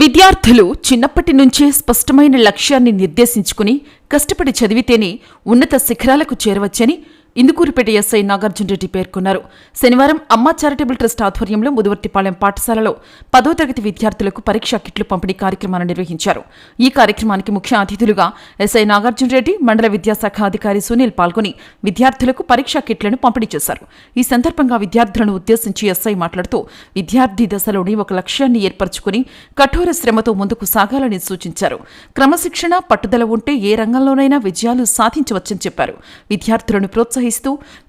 విద్యార్థులు చిన్నప్పటి నుంచే స్పష్టమైన లక్ష్యాన్ని నిర్దేశించుకుని కష్టపడి చదివితేనే ఉన్నత శిఖరాలకు చేరవచ్చని ఇందుకూరుపేట ఎస్ఐ నాగార్జునరెడ్డి పేర్కొన్నారు. శనివారం అమ్మ చారిటబుల్ ట్రస్ట్ ఆధ్వర్యంలో ముదువర్తిపాలెం పాఠశాలలో 10వ తరగతి విద్యార్థులకు పరీక్షా కిట్లు పంపిణీ కార్యక్రమాన్ని నిర్వహించారు. ఈ కార్యక్రమానికి ముఖ్య అతిథులుగా ఎస్ఐ నాగార్జునరెడ్డి, మండల విద్యాశాఖ అధికారి సునీల్ పాల్గొని విద్యార్థులకు పరీక్షా కిట్లను పంపిణీ చేశారు. ఈ సందర్భంగా విద్యార్థులను ఉద్దేశించి ఎస్ఐ మాట్లాడుతూ విద్యార్థి దశలోని ఒక లక్ష్యాన్ని ఏర్పరచుకుని కఠోర శ్రమతో ముందుకు సాగాలని సూచించారు. క్రమశిక్షణ, పట్టుదల ఉంటే ఏ రంగంలోనైనా విజయాలు సాధించవచ్చని చెప్పారు. విద్యార్థులను ప్రోత్సహిస్తూ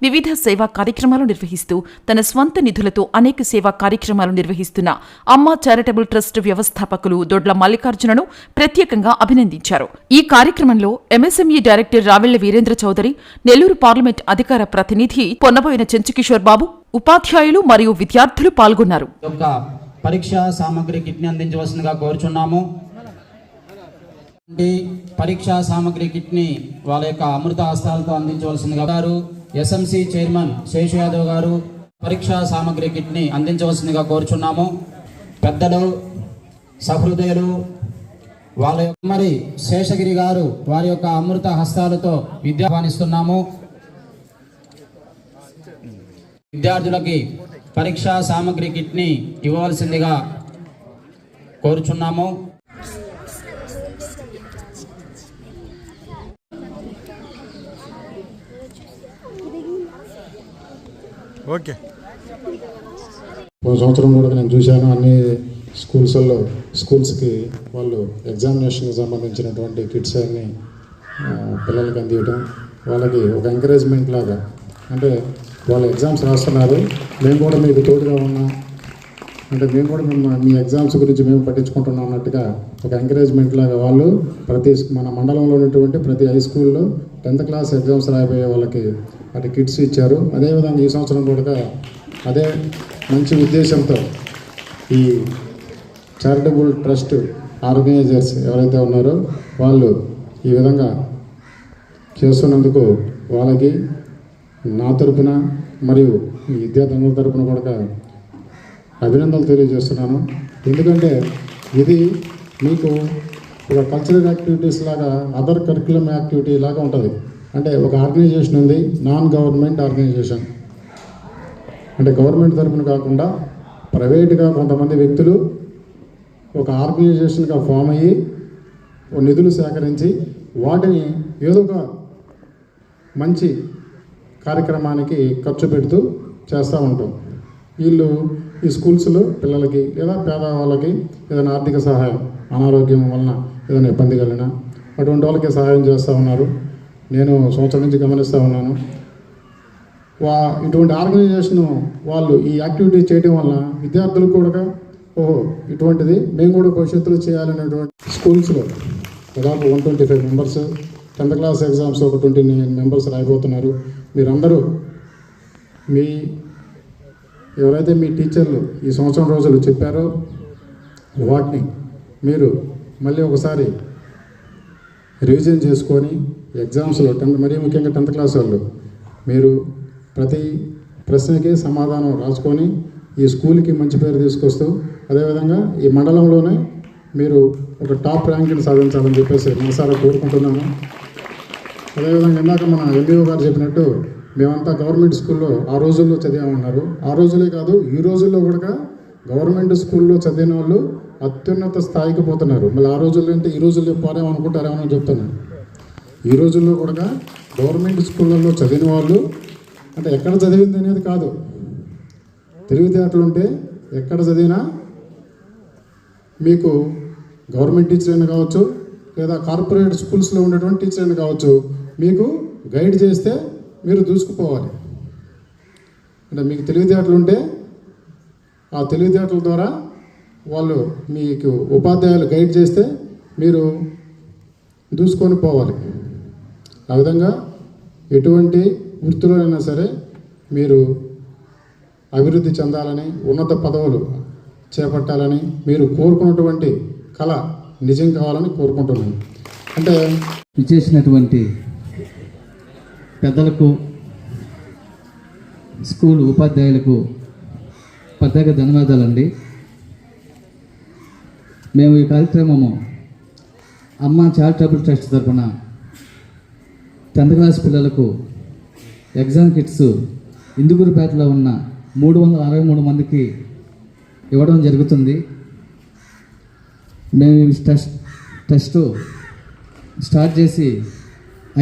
వివిధ సేవా కార్యక్రమాలు నిర్వహిస్తూ తన స్వంత నిధులతో అనేక సేవా కార్యక్రమాలు నిర్వహిస్తున్న అమ్మ చారిటబుల్ ట్రస్ట్ వ్యవస్థాపకులు దొడ్ల మల్లికార్జునను ప్రత్యేకంగా అభినందించారు. ఈ కార్యక్రమంలో MSME director Ravella Veerendra Chowdary, Nellore parliament అధికార ప్రతినిధి పొన్నబోయిన చెంచుకిషోర్ బాబు, ఉపాధ్యాయులు మరియు విద్యార్థులు పాల్గొన్నారు. పరీక్షా సామగ్రి కిట్ని అందించవలసిందిగా కోరుచున్నాము. పరీక్షా సామగ్రి కిట్ని వాళ్ళ యొక్క అమృత హస్తాలతో అందించవలసిందిగా గారు ఎస్ఎంసి చైర్మన్ శేషు యాదవ్ గారు పరీక్షా సామగ్రి కిట్ని అందించవలసిందిగా కోరుచున్నాము. పెద్దలు, సహృదయులు వాళ్ళ యొక్క మరి శేషగిరి గారు వారి యొక్క అమృత హస్తాలతో ఆహ్వానిస్తున్నాము. విద్యార్థులకి పరీక్షా సామగ్రి కిట్ని ఇవ్వవలసిందిగా కోరుచున్నాము. ఓకే, సంవత్సరం కూడా నేను చూశాను. అన్ని స్కూల్స్కి వాళ్ళు ఎగ్జామినేషన్కి సంబంధించినటువంటి కిట్స్ అన్ని పిల్లలకి అందివ్వడం, వాళ్ళకి ఒక ఎంకరేజ్మెంట్ లాగా, అంటే వాళ్ళు ఎగ్జామ్స్ రాస్తున్నారు, మేము కూడా మీకు తోడుగా ఉన్నాం, అంటే మేము కూడా మీ ఎగ్జామ్స్ గురించి మేము పట్టించుకుంటున్నాం అన్నట్టుగా ఒక ఎంకరేజ్మెంట్ లాగా వాళ్ళు మన మండలంలో ఉన్నటువంటి ప్రతి హై స్కూల్లో 10th క్లాస్ ఎగ్జామ్స్ రాయబోయే వాళ్ళకి వాటి కిట్స్ ఇచ్చారు. అదేవిధంగా ఈ సంవత్సరం కూడా అదే మంచి ఉద్దేశంతో ఈ చారిటబుల్ ట్రస్ట్ ఆర్గనైజర్స్ ఎవరైతే ఉన్నారో వాళ్ళు ఈ విధంగా చేస్తున్నందుకు వాళ్ళకి నా తరపున మరియు ఈ విద్యార్థుల తరపున కూడా అభినందనలు తెలియజేస్తున్నాను. ఎందుకంటే ఇది మీకు ఒక కల్చరల్ యాక్టివిటీస్ లాగా, అదర్ కరిక్యులం యాక్టివిటీ లాగా ఉంటుంది. అంటే ఒక ఆర్గనైజేషన్ ఉంది, నాన్ గవర్నమెంట్ ఆర్గనైజేషన్, అంటే గవర్నమెంట్ తరపున కాకుండా ప్రైవేట్గా కొంతమంది వ్యక్తులు ఒక ఆర్గనైజేషన్గా ఫామ్ అయ్యి నిధులు సేకరించి వాటిని ఏదో ఒక మంచి కార్యక్రమానికి ఖర్చు పెడుతూ చేస్తూ ఉంటాం. వీళ్ళు ఈ స్కూల్స్లో పిల్లలకి లేదా పేదవాళ్ళకి ఏదైనా ఆర్థిక సహాయం, అనారోగ్యం వలన ఏదైనా ఇబ్బంది కలిగినా అటువంటి వాళ్ళకి సహాయం చేస్తూ ఉన్నారు. నేను సంవత్సరం నుంచి గమనిస్తూ ఉన్నాను. ఇటువంటి ఆర్గనైజేషన్ వాళ్ళు ఈ యాక్టివిటీ చేయడం వలన విద్యార్థులకు కూడా ఓహో ఇటువంటిది మేము కూడా భవిష్యత్తులో చేయాలనేటువంటి స్కూల్స్లో దాదాపు 125 మెంబర్స్ 10th క్లాస్ ఎగ్జామ్స్ ఒక 29 మెంబర్స్ రాయబోతున్నారు. మీరందరూ ఎవరైతే మీ టీచర్లు ఈ సంవత్సరం రోజులు చెప్పారో వాటిని మీరు మళ్ళీ ఒకసారి రివిజన్ చేసుకొని ఎగ్జామ్స్లో మరీ ముఖ్యంగా 10th క్లాస్ వాళ్ళు మీరు ప్రతి ప్రశ్నకి సమాధానం రాసుకొని ఈ స్కూల్కి మంచి పేరు తీసుకొస్తూ అదేవిధంగా ఈ మండలంలోనే మీరు ఒక టాప్ ర్యాంక్ని సాధించాలని చెప్పేసి మనసారా కోరుకుంటున్నాను. అదేవిధంగా ఇందాక మన ఎంబీఓ గారు చెప్పినట్టు మేమంతా గవర్నమెంట్ స్కూల్లో ఆ రోజుల్లో చదివామన్నారు. ఆ రోజులే కాదు, ఈ రోజుల్లో కూడా గవర్నమెంట్ స్కూల్లో చదివిన వాళ్ళు అత్యున్నత స్థాయికి పోతున్నారు. మళ్ళీ ఆ రోజుల్లో అంటే ఈ రోజుల్లో పోరేమనుకుంటారేమో అని చెప్తున్నాను. ఈ రోజుల్లో కూడా గవర్నమెంట్ స్కూళ్ళల్లో చదివిన వాళ్ళు అంటే ఎక్కడ చదివింది అనేది కాదు, తెలివితేటలు ఉంటే ఎక్కడ చదివినా మీకు గవర్నమెంట్ టీచర్ అయినా కావచ్చు లేదా కార్పొరేట్ స్కూల్స్లో ఉండేటువంటి టీచర్ అయినా కావచ్చు, మీకు గైడ్ చేస్తే మీరు దూసుకుపోవాలి. అంటే మీకు తెలివితేటలు ఉంటే ఆ తెలివితేటల ద్వారా వాళ్ళు మీకు ఉపాధ్యాయులు గైడ్ చేస్తే మీరు దూసుకొని పోవాలి. ఆ విధంగా ఎటువంటి వృత్తిలోనైనా సరే మీరు అభివృద్ధి చెందాలని, ఉన్నత పదవులు చేపట్టాలని మీరు కోరుకున్నటువంటి కళ నిజం కావాలని కోరుకుంటున్నాను. అంటే ఇచ్చేసినటువంటి పెద్దలకు, స్కూల్ ఉపాధ్యాయులకు ప్రత్యేక ధన్యవాదాలండి. మేము ఈ కార్యక్రమము అమ్మ చారిటబుల్ ట్రస్ట్ తరఫున 10th క్లాస్ పిల్లలకు ఎగ్జామ్ కిట్స్ ఇందుకూరుపేటలో ఉన్న 363 మందికి ఇవ్వడం జరుగుతుంది. మేము ఈ టెస్ట్ స్టార్ట్ చేసి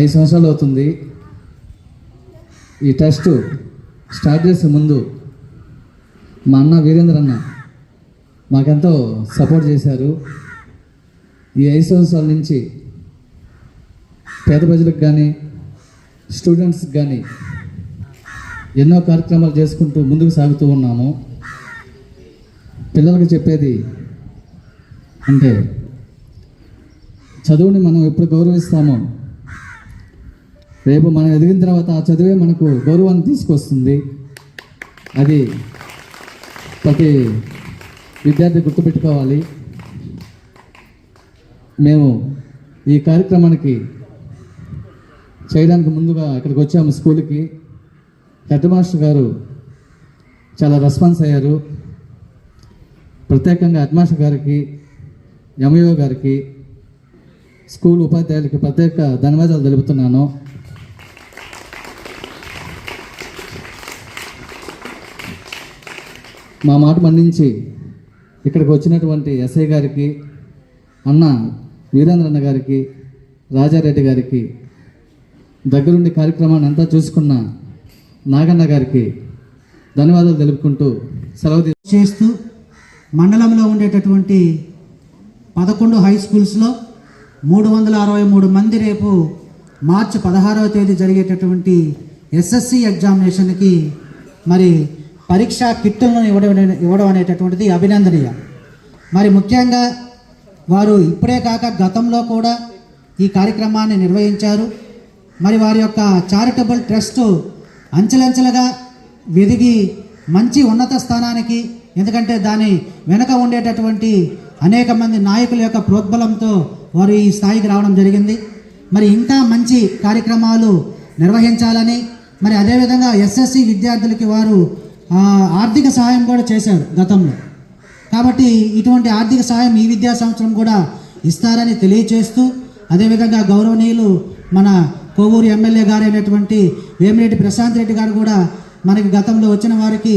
5 సంవత్సరాలు అవుతుంది. ఈ టెస్ట్ స్టార్ట్ చేసే ముందు మా అన్న వీరేంద్ర అన్న మాకెంతో సపోర్ట్ చేశారు. ఈ 5 సంవత్సరాల నుంచి పేద ప్రజలకు కానీ స్టూడెంట్స్కి కానీ ఎన్నో కార్యక్రమాలు చేసుకుంటూ ముందుకు సాగుతూ ఉన్నాము. పిల్లలకు చెప్పేది అంటే చదువుని మనం ఎప్పుడు గౌరవిస్తామో రేపు మనం ఎదిగిన తర్వాత ఆ చదువే మనకు గౌరవాన్ని తీసుకొస్తుంది. అది ప్రతి విద్యార్థి గుర్తుపెట్టుకోవాలి. మేము ఈ కార్యక్రమానికి చేయడానికి ముందుగా ఇక్కడికి వచ్చాము స్కూల్కి. హెడ్ మాస్టర్ గారు చాలా రెస్పాన్స్ అయ్యారు. ప్రత్యేకంగా హెడ్ మాస్టర్ గారికి, ఎంఈఓ గారికి, స్కూల్ ఉపాధ్యాయులకి ప్రత్యేక ధన్యవాదాలు తెలుపుతున్నాను. మా మాట మన్నించి ఇక్కడికి వచ్చినటువంటి ఎస్ఐ గారికి, అన్న వీరేంద్ర అన్న గారికి, రాజారెడ్డి గారికి, దగ్గరుండి కార్యక్రమాన్ని అంతా చూసుకున్న నాగన్న గారికి ధన్యవాదాలు తెలుపుకుంటూ సెలవు చేస్తూ మండలంలో ఉండేటటువంటి 11 హై స్కూల్స్లో 363 మంది రేపు మార్చి 16వ తేదీ జరిగేటటువంటి ఎస్ఎస్సి ఎగ్జామినేషన్కి మరి పరీక్షా కిట్టులను ఇవ్వడం అనేటటువంటిది అభినందనీయం. మరి ముఖ్యంగా వారు ఇప్పుడే కాక గతంలో కూడా ఈ కార్యక్రమాన్ని నిర్వహించారు. మరి వారి యొక్క చారిటబుల్ ట్రస్ట్ అంచెలంచెలుగా వెదిగి మంచి ఉన్నత స్థానానికి, ఎందుకంటే దాని వెనుక ఉండేటటువంటి అనేక మంది నాయకుల యొక్క ప్రోద్బలంతో వారు ఈ స్థాయికి రావడం జరిగింది. మరి ఇంకా మంచి కార్యక్రమాలు నిర్వహించాలని, మరి అదేవిధంగా ఎస్ఎస్సి విద్యార్థులకి వారు ఆర్థిక సహాయం కూడా చేశారు గతంలో. కాబట్టి ఇటువంటి ఆర్థిక సహాయం ఈ విద్యా సంవత్సరం కూడా ఇస్తారని తెలియచేస్తూ, అదేవిధంగా గౌరవనీయులు మన కోవూరు ఎమ్మెల్యే గారు అయినటువంటి వేమిరెడ్డి ప్రశాంత్ రెడ్డి గారు కూడా మనకి గతంలో వచ్చిన వారికి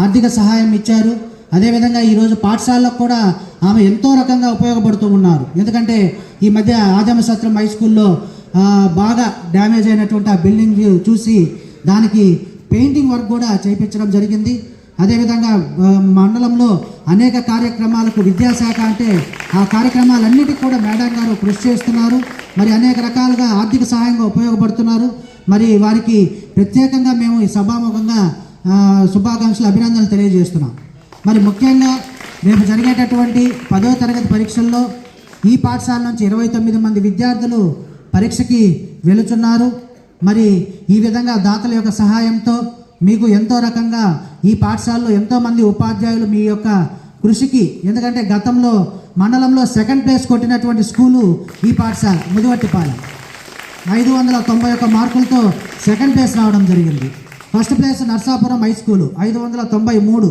ఆర్థిక సహాయం ఇచ్చారు. అదేవిధంగా ఈరోజు పాఠశాలకు కూడా ఆమె ఎంతో రకంగా ఉపయోగపడుతూ ఉన్నారు. ఎందుకంటే ఈ మధ్య ఆదమ సత్రం హై స్కూల్లో బాగా డ్యామేజ్ అయినటువంటి ఆ బిల్డింగ్ చూసి దానికి పెయింటింగ్ వర్క్ కూడా చేయించడం జరిగింది. అదేవిధంగా మండలంలో అనేక కార్యక్రమాలకు విద్యాశాఖ అంటే ఆ కార్యక్రమాలన్నిటికీ కూడా మేడం గారు కృషి చేస్తున్నారు. మరి అనేక రకాలుగా ఆర్థిక సహాయంగా ఉపయోగపడుతున్నారు. మరి వారికి ప్రత్యేకంగా మేము ఈ సభాముఖంగా శుభాకాంక్షలు, అభినందనలు తెలియజేస్తున్నాం. మరి ముఖ్యంగా రేపు జరిగేటటువంటి 10వ తరగతి పరీక్షల్లో ఈ పాఠశాల నుంచి 29 మంది విద్యార్థులు పరీక్షకి వెళుతున్నారు. మరి ఈ విధంగా దాతల యొక్క సహాయంతో మీకు ఎంతో రకంగా ఈ పాఠశాలలో ఎంతోమంది ఉపాధ్యాయులు మీ యొక్క కృషికి, ఎందుకంటే గతంలో మండలంలో 2nd ప్లేస్ కొట్టినటువంటి స్కూలు ఈ పాఠశాల ముదివట్టిపాలెం 591 మార్కులతో 2nd ప్లేస్ రావడం జరిగింది. First place Narsapuram high school 593.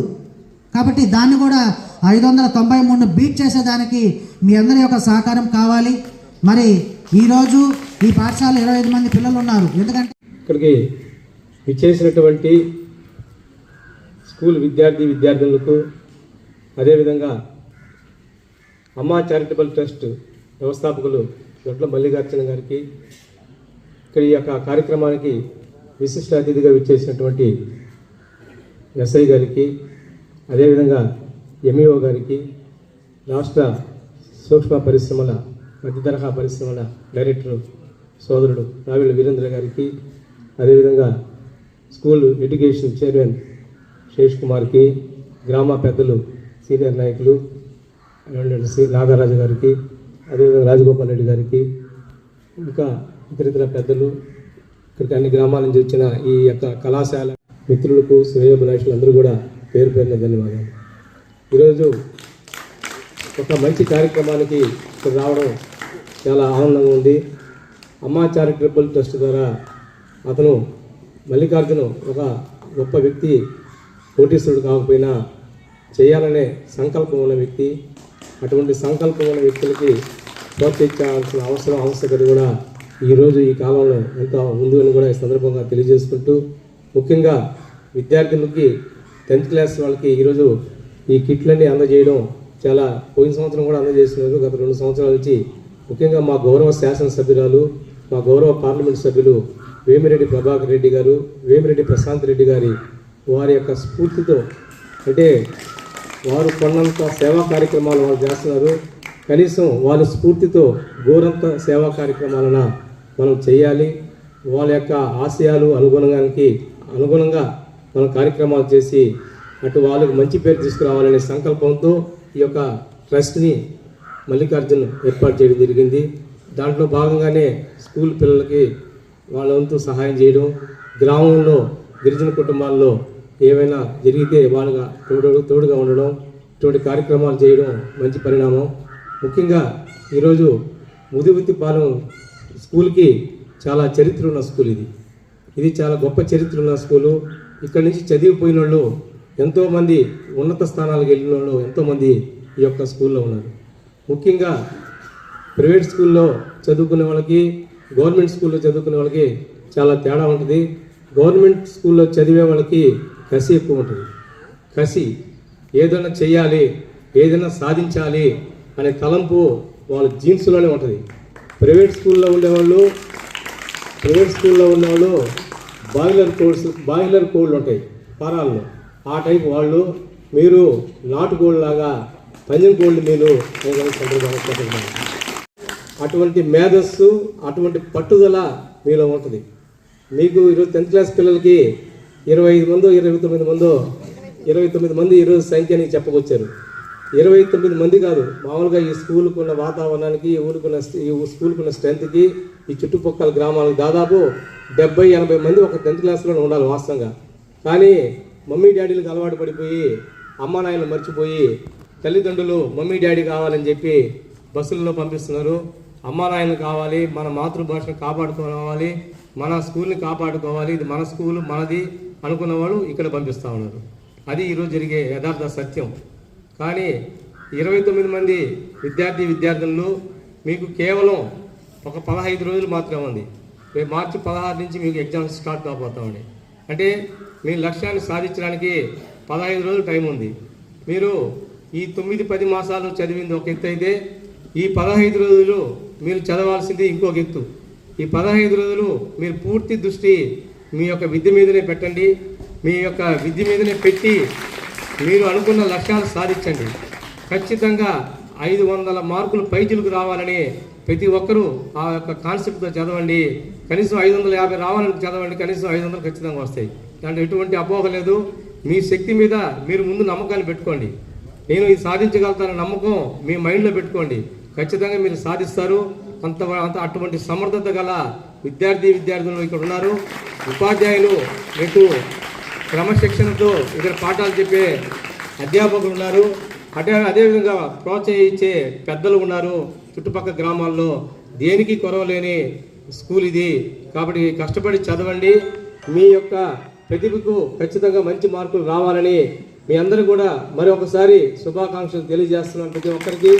కాబట్టి దాన్ని కూడా 593ను బీట్ చేసేదానికి మీ అందరి యొక్క సహకారం కావాలి. మరి ఈరోజు ఈ పాఠశాల 25 మంది పిల్లలు ఉన్నారు. ఎందుకంటే ఇక్కడికి విచ్చేసినటువంటి స్కూల్ విద్యార్థులకు, అదేవిధంగా అమ్మా చారిటబుల్ ట్రస్ట్ వ్యవస్థాపకులు దొడ్ల మల్లికార్జున గారికి, ఇక్కడ ఈ యొక్క కార్యక్రమానికి విశిష్ట అతిథిగా విచ్చేసినటువంటి ఎస్ఐ గారికి, అదేవిధంగా ఎంఈఓ గారికి, రాష్ట్ర సూక్ష్మ పరిశ్రమల మధ్య తరహా పరిశ్రమల డైరెక్టర్ సోదరుడు రావిళ్ళ వీరేంద్ర గారికి, అదేవిధంగా స్కూల్ ఎడ్యుకేషన్ చైర్మన్ శేష్ కుమార్కి, గ్రామ పెద్దలు సీనియర్ నాయకులు నాగరాజు గారికి, అదేవిధంగా రాజగోపాల్ రెడ్డి గారికి, ఇంకా ఇతరితర పెద్దలు, ఇక్కడికి అన్ని గ్రామాల నుంచి వచ్చిన ఈ యొక్క కళాశాల మిత్రులకు, శ్రేయోభిలాషులు అందరూ కూడా పేరు పేరున ధన్యవాదాలు. ఈరోజు ఒక మంచి కార్యక్రమానికి ఇక్కడ రావడం చాలా ఆనందంగా ఉంది. అమ్మా చారిటబుల్ ట్రస్ట్ ద్వారా అతను మల్లికార్జును ఒక గొప్ప వ్యక్తి, కోటీశ్వరుడు కాకపోయినా చేయాలనే సంకల్పం ఉన్న వ్యక్తి. అటువంటి సంకల్పం ఉన్న వ్యక్తులకి ప్రోత్సహించాల్సిన ఆవశ్యకత కూడా ఈరోజు ఈ కాలంలో ఎంతో ఉంది అని కూడా ఈ సందర్భంగా తెలియజేసుకుంటూ, ముఖ్యంగా విద్యార్థులకి 10th క్లాస్ వాళ్ళకి ఈరోజు ఈ కిట్లన్నీ అందజేయడం చాలా పోయిన సంవత్సరం కూడా అందజేస్తున్నారు. గత 2 సంవత్సరాల నుంచి ముఖ్యంగా మా గౌరవ శాసనసభ్యురాలు, మా గౌరవ పార్లమెంట్ సభ్యులు వేమిరెడ్డి ప్రభాకర్ రెడ్డి గారు, వేమిరెడ్డి ప్రశాంత్ రెడ్డి గారి వారి యొక్క స్ఫూర్తితో, అంటే వారు కొన్నంత సేవా కార్యక్రమాలు వాళ్ళు చేస్తున్నారు. కనీసం వాళ్ళ స్ఫూర్తితో గోరంత సేవా కార్యక్రమాలను మనం చేయాలి. వాళ్ళ యొక్క ఆశయాలు అనుగుణంగా మనం కార్యక్రమాలు చేసి అటు వాళ్ళకి మంచి పేరు తీసుకురావాలనే సంకల్పంతో ఈ యొక్క ట్రస్ట్ని మల్లికార్జున్ ఏర్పాటు చేయడం జరిగింది. దాంట్లో భాగంగానే స్కూల్ పిల్లలకి వాళ్ళ వంతు సహాయం చేయడం, గ్రామంలో గిరిజన కుటుంబాల్లో ఏవైనా జరిగితే వాళ్ళగా తోడుగా ఉండడం, ఇటువంటి కార్యక్రమాలు చేయడం మంచి పరిణామం. ముఖ్యంగా ఈరోజు ముదిగుత్తిపాలెం స్కూల్కి చాలా చరిత్ర ఉన్న స్కూల్ ఇది చాలా గొప్ప చరిత్ర ఉన్న స్కూలు. ఇక్కడి నుంచి చదివిపోయిన వాళ్ళు ఎంతోమంది ఉన్నత స్థానాలకు వెళ్ళిన వాళ్ళు ఎంతోమంది ఈ యొక్క స్కూల్లో ఉన్నారు. ముఖ్యంగా ప్రైవేట్ స్కూల్లో చదువుకునే వాళ్ళకి, గవర్నమెంట్ స్కూల్లో చదువుకునే వాళ్ళకి చాలా తేడా ఉంటుంది. గవర్నమెంట్ స్కూల్లో చదివే వాళ్ళకి కసి ఎక్కువ ఉంటుంది. కసి, ఏదైనా చెయ్యాలి, ఏదైనా సాధించాలి అనే తలంపు వాళ్ళ జీన్స్లోనే ఉంటుంది. ప్రైవేట్ స్కూల్లో ఉండేవాళ్ళు బాయిలర్ కోళ్ళు ఉంటాయి పారాల్లో, ఆ టైప్ వాళ్ళు. మీరు నాటుకోళ్ళలాగా పందెం కోళ్ళు మీరు అటువంటి మేధస్సు, అటువంటి పట్టుదల మీలో ఉంటుంది. మీకు ఈరోజు 10th క్లాస్ పిల్లలకి 29 మంది ఈరోజు సంఖ్యని చెప్పకొచ్చారు. 29 మంది కాదు, మామూలుగా ఈ స్కూల్కు ఉన్న వాతావరణానికి, ఈ స్కూల్కు ఉన్న స్ట్రెంత్కి, ఈ చుట్టుపక్కల గ్రామాలకు దాదాపు 70-80 మంది ఒక 10th క్లాస్లోనే ఉండాలి వాస్తవంగా. కానీ మమ్మీ డాడీలకు అలవాటు పడిపోయి, అమ్మ నాయనలు మర్చిపోయి, తల్లిదండ్రులు మమ్మీ డాడీ కావాలని చెప్పి బస్సుల్లో పంపిస్తున్నారు. అమ్మ నాయనలు కావాలి, మన మాతృభాషను కాపాడుకోవాలి, మన స్కూల్ని కాపాడుకోవాలి, ఇది మన స్కూలు మనది అనుకున్న వాళ్ళు ఇక్కడ పంపిస్తూ ఉన్నారు. అది ఈరోజు జరిగే యథార్థ సత్యం. కానీ 29 మంది విద్యార్థులు మీకు కేవలం ఒక 15 రోజులు మాత్రమే ఉంది. రేపు మార్చి 16 నుంచి మీకు ఎగ్జామ్స్ స్టార్ట్ కాబోతామండి. అంటే మీ లక్ష్యాన్ని సాధించడానికి 15 రోజులు టైం ఉంది. మీరు ఈ 9-10 మాసాలు చదివింది ఒక ఎత్తు అయితే, ఈ 15 రోజులు మీరు చదవాల్సింది ఇంకొక ఎత్తు. ఈ 15 రోజులు మీరు పూర్తి దృష్టి మీ యొక్క విద్య మీదనే పెట్టండి. మీ యొక్క విద్య మీదనే పెట్టి మీరు అనుకున్న లక్ష్యాలు సాధించండి. ఖచ్చితంగా 500 మార్కులు పైచిలకు రావాలని ప్రతి ఒక్కరూ ఆ యొక్క కాన్సెప్ట్తో చదవండి. కనీసం 550 రావాలని చదవండి, కనీసం 500 ఖచ్చితంగా వస్తాయి. దాంట్లో ఎటువంటి అపోహ లేదు. మీ శక్తి మీద మీరు ముందు నమ్మకాన్ని పెట్టుకోండి. నేను ఇది సాధించగలుగుతానన్న నమ్మకం మీ మైండ్లో పెట్టుకోండి. ఖచ్చితంగా మీరు సాధిస్తారు. అటువంటి సమర్థత గల విద్యార్థులు ఇక్కడ ఉన్నారు. ఉపాధ్యాయులు మీకు క్రమశిక్షణతో ఇక్కడ పాఠాలు చెప్పే అధ్యాపకులు ఉన్నారు. అదేవిధంగా ప్రోత్సహించే పెద్దలు ఉన్నారు. చుట్టుపక్కల గ్రామాల్లో దేనికి కొరవలేని స్కూల్ ఇది. కాబట్టి కష్టపడి చదవండి. మీ యొక్క ప్రతిభకు ఖచ్చితంగా మంచి మార్కులు రావాలని మీ అందరూ కూడా మరొకసారి శుభాకాంక్షలు తెలియజేస్తున్నాను ప్రతి ఒక్కరికి.